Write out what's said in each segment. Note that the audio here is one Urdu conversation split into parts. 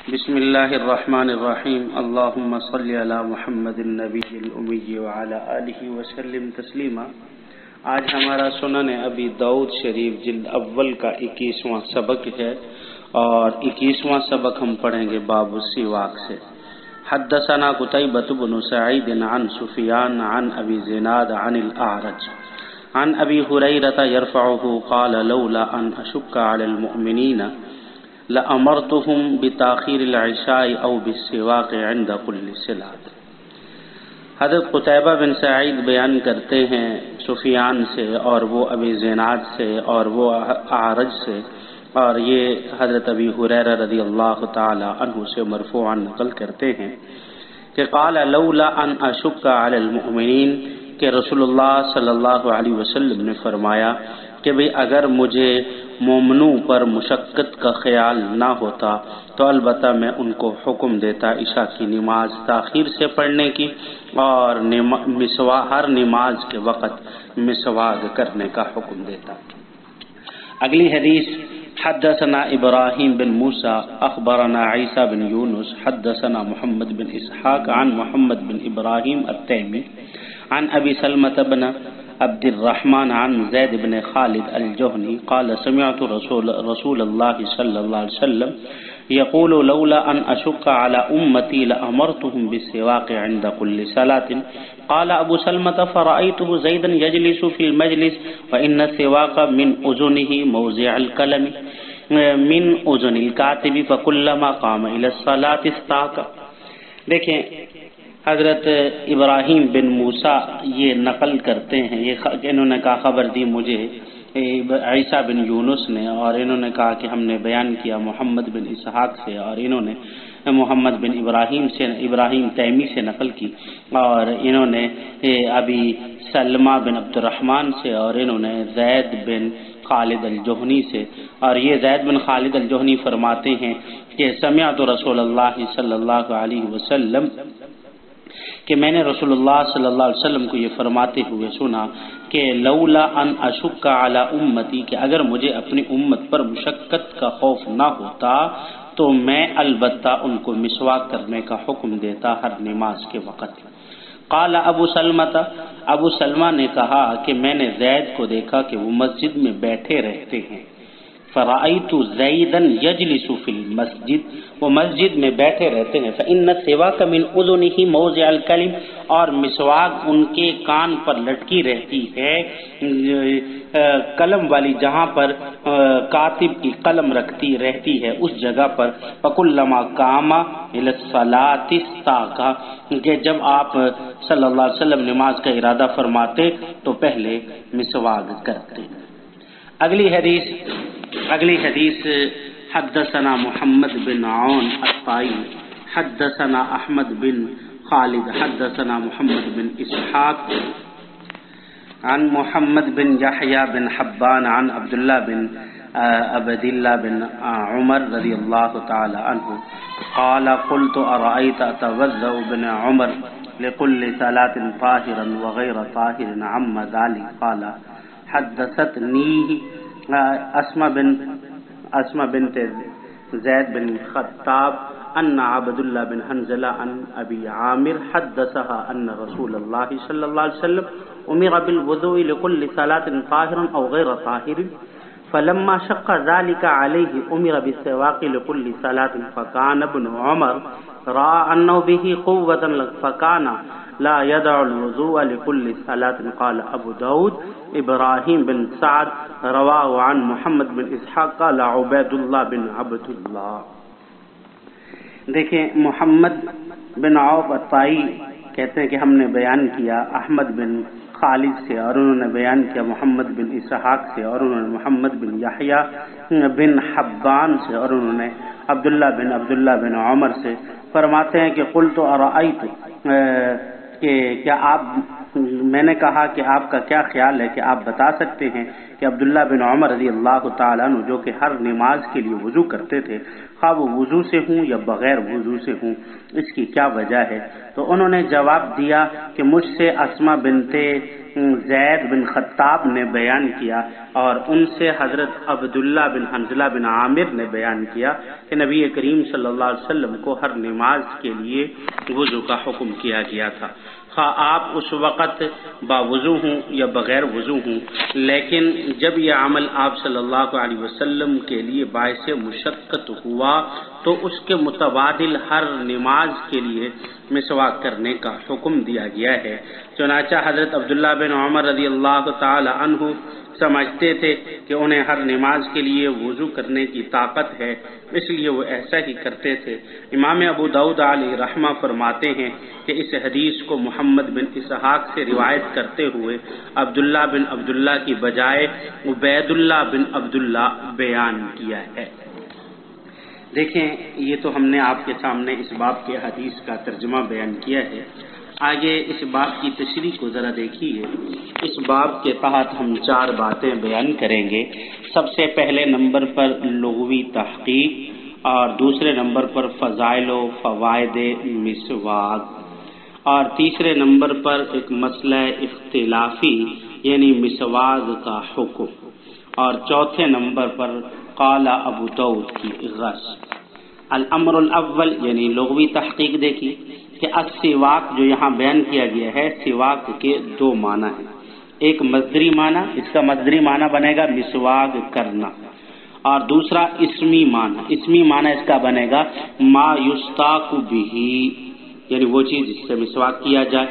بسم اللہ الرحمن الرحیم اللہم صلی علی محمد النبی الامی وعلی آلہ وسلم تسلیما۔ آج ہمارا سنن ابی داؤد شریف جلد اول کا 21واں سبق ہے اور 21واں سبق ہم پڑھیں گے باب السواک سے۔ حدثنا قتیبۃ بن سعید عن سفیان عن ابی زناد عن الاعرج عن ابی ہریرہ یرفعہ قال لولا ان اشک علی المؤمنین لأمرتهم بتاخیر العشاء او بالسواک عند كل صلاۃ۔ حضرت قتیبہ بن سعید بیان کرتے ہیں سفیان سے اور وہ ابی زناد سے اور وہ اعرج سے، اور یہ حضرت ابی ہریرہ رضی اللہ تعالی عنہ سے مرفوعا نقل کرتے ہیں کہ قال لولا ان اشک علی المؤمنین، کہ رسول اللہ صلی اللہ علیہ وسلم نے فرمایا کہ بھئی اگر مجھے مومنوں پر مشقت کا خیال نہ ہوتا تو البتہ میں ان کو حکم دیتا عشاء کی نماز تاخیر سے پڑھنے کی اور ہر نماز کے وقت مسواک کرنے کا حکم دیتا۔ اگلی حدیث حدثنا ابراہیم بن موسیٰ اخبرنا عیسیٰ بن یونس حدثنا محمد بن اسحاق عن محمد بن ابراہیم التیمی عن ابی سلمۃ بن عبد الرحمن عن زید بن خالد الجہنی قال سمعت رسول اللہ صلی اللہ علیہ وسلم یقول لولا ان اشق على امتی لامرتهم بالسواک عند كل صلاة قال ابو سلمۃ فرأيته زیدا یجلس في المجلس فإن السواک من اذنه موضع القلم من اذن الكاتب فكلما قام الى الصلاة استاک۔ دیکھیں حضرت ابراہیم بن موسیٰ یہ نقل کرتے ہیں، انہوں نے کہا خبر دی مجھے عیسیٰ بن یونس نے، اور انہوں نے کہا کہ ہم نے بیان کیا محمد بن اسحاق سے، اور انہوں نے محمد بن ابراہیم تیمی سے نقل کی، اور انہوں نے ابی سلمہ بن عبد الرحمن سے، اور انہوں نے زید بن خالد الجہنی سے، اور یہ زید بن خالد الجہنی فرماتے ہیں کہ سمعت رسول اللہ صلی اللہ علیہ وسلم، کہ میں نے رسول اللہ صلی اللہ علیہ وسلم کو یہ فرماتے ہوئے سنا کہ لولا ان اشک علی امتی، کہ اگر مجھے اپنی امت پر مشقت کا خوف نہ ہوتا تو میں البتہ ان کو مسواک کرنے کا حکم دیتا ہر نماز کے وقت۔ قال ابو سلمہ نے کہا کہ میں نے زید کو دیکھا کہ وہ مسجد میں بیٹھے رہتے ہیں، فرأیت زیدا یجلس فی المسجد، وہ مسجد میں بیٹھے رہتے ہیں، فإن السواک من اذنہ موضع الکلم، اور مسواک ان کے کان پر لٹکی رہتی ہے قلم والی، جہاں پر کاتب کی قلم رکھتی رہتی ہے اس جگہ پر، فکلما قام الی الصلاۃ استاک، کہ جب آپ صلی اللہ علیہ وسلم نماز کا ارادہ فرماتے تو پہلے مسواک کرتے۔ اگلی حدیث حدثنا محمد بن عون الطائی حدثنا احمد بن خالد حدثنا محمد بن اسحاق عن محمد بن یحییٰ بن حبان عن عبداللہ بن عبداللہ بن عمر رضی اللہ تعالی عنہ قال قلت ارأيت اتوضأ بن عمر لكل صلاة طاهرا وغير طاهر عم ذلك قال حدثتنی اسما بنت زید بن خطاب ان عبداللہ بن حنزلہ عن ابی عامر حدثها ان رسول اللہ صلی اللہ علیہ وسلم امر بالوضوء لكل صلاة طاهرا او غیر طاهر فلما شق ذلك عليه امر بالسواك لكل صلاة فكان ابن عمر رأى انه به قوة فكان لا يدع الوضوء لكل صلاة۔ قال ابو داود ابراہیم بن سعد رواہ عن محمد بن اسحاق قال عبید اللہ بن عبد اللہ۔ دیکھیں محمد بن عوف الطائی کہتے ہیں کہ ہم نے بیان کیا احمد بن خالد سے، اور انہوں نے بیان کیا محمد بن اسحاق سے، اور انہوں نے محمد بن یحییٰ بن حبان سے، اور انہوں نے عبداللہ بن عمر سے، فرماتے ہیں کہ قلت ارأیت، کہ کیا آپ، میں نے کہا کہ آپ کا کیا خیال ہے کہ آپ بتا سکتے ہیں کہ عبداللہ بن عمر رضی اللہ تعالیٰ عنہ جو کہ ہر نماز کے لیے وضو کرتے تھے، خواہ وہ وضو سے ہوں یا بغیر وضو سے ہوں، اس کی کیا وجہ ہے؟ تو انہوں نے جواب دیا کہ مجھ سے اسما بنت زید بن خطاب نے بیان کیا اور ان سے حضرت عبداللہ بن حنظلہ بن عامر نے بیان کیا کہ نبی کریم صلی اللہ علیہ وسلم کو ہر نماز کے لیے وضو کا حکم کیا گیا تھا، خواہ آپ اس وقت باوضو ہوں یا بغیر وضو ہوں، لیکن جب یہ عمل آپ صلی اللہ علیہ وسلم کے لیے باعث مشقت ہوا تو اس کے متبادل ہر نماز کے لیے مسواک کرنے کا حکم دیا گیا ہے۔ چنانچہ حضرت عبداللہ بن عمر رضی اللہ تعالی عنہ سمجھتے تھے کہ انہیں ہر نماز کے لیے وضو کرنے کی طاقت ہے، اس لیے وہ ایسا ہی کرتے تھے۔ امام ابو داؤد علیہ رحمہ فرماتے ہیں کہ اس حدیث کو محمد بن اسحاق سے روایت کرتے ہوئے عبداللہ بن عبداللہ کی بجائے عبید اللہ بن عبداللہ بیان کیا ہے۔ دیکھیں، یہ تو ہم نے آپ کے سامنے اس باب کے حدیث کا ترجمہ بیان کیا ہے۔ آگے اس باب کی تشریح کو ذرا دیکھیے۔ اس باب کے تحت ہم 4 باتیں بیان کریں گے۔ سب سے پہلے نمبر پر لغوی تحقیق، اور دوسرے نمبر پر فضائل و فوائد مسواک، اور تیسرے نمبر پر ایک مسئلہ اختلافی یعنی مسواک کا حکم، اور چوتھے نمبر پر قال ابو داؤد کی غرض۔ الامر الاول یعنی لغوی تحقیق دیکھی کہ السواک جو یہاں بیان کیا گیا ہے، سواک کے 2 معنی ہیں۔ ایک مصدری معنی، اس کا مصدری معنی بنے گا مسواک کرنا، اور دوسرا اسمی معنی، اسمی معنی اس کا بنے گا ما یستاق بہ، یعنی وہ چیز جس سے مسواک کیا جائے۔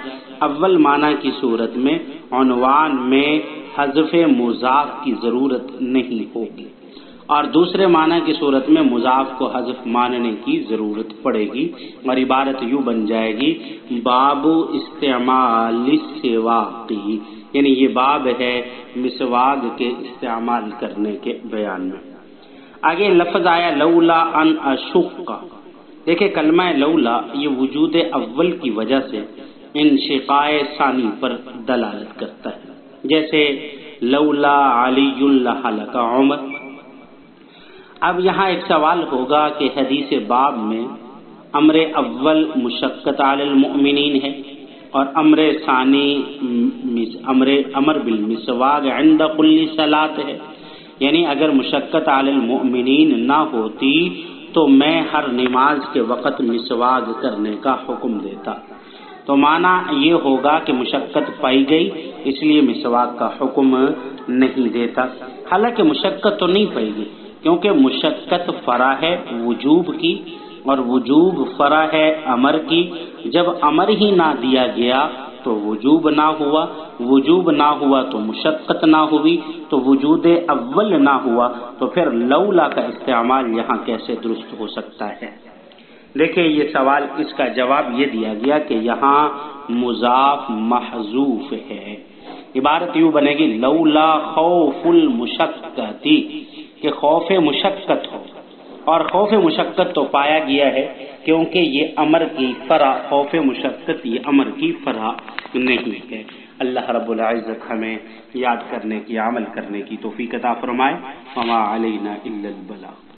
اول معنی کی صورت میں عنوان میں حذف مضاف کی ضرورت نہیں ہوگی، اور دوسرے معنی کی صورت میں مضاف کو حذف ماننے کی ضرورت پڑے گی، اور عبارت یوں بن جائے گی باب استعمال السواقی، یعنی یہ باب ہے مسواک کے استعمال کرنے کے بیان میں۔ آگے لفظ آیا لولا ان اشق۔ دیکھیں کلمہ لولا یہ وجود اول کی وجہ سے انشقاء ثانی پر دلالت کرتا ہے، جیسے لولا علی لہلک عمر۔ اب یہاں ایک سوال ہوگا کہ حدیث باب میں امر اول مشقت علی المؤمنین ہے اور امر ثانی امر بالمسواک عند کل صلاۃ ہے، یعنی اگر مشقت علی المؤمنین نہ ہوتی تو میں ہر نماز کے وقت مسواک کرنے کا حکم دیتا، تو معنی یہ ہوگا کہ مشقت پائی گئی اس لیے مسواک کا حکم نہیں دیتا۔ حالانکہ مشقت تو نہیں پائی گئی، کیونکہ مشقت فرع ہے وجوب کی، اور وجوب فرع ہے امر کی۔ جب امر ہی نہ دیا گیا تو وجوب نہ ہوا، وجوب نہ ہوا تو مشقت نہ ہوئی، تو وجود اول نہ ہوا، تو پھر لولا کا استعمال یہاں کیسے درست ہو سکتا ہے؟ دیکھیں یہ سوال، اس کا جواب یہ دیا گیا کہ یہاں مضاف محذوف ہے۔ عبارت یوں بنے گی لولا خوف المشقتی، کہ خوف مشقت ہو، اور خوف مشقت تو پایا گیا ہے کیونکہ یہ امر کی فرع، خوف مشقت یہ امر کی فرع نہیں ہے۔ اللہ رب العزت ہمیں یاد کرنے کی، عمل کرنے کی توفیق عطا فرمائے۔ وما علینا الا البلاغ۔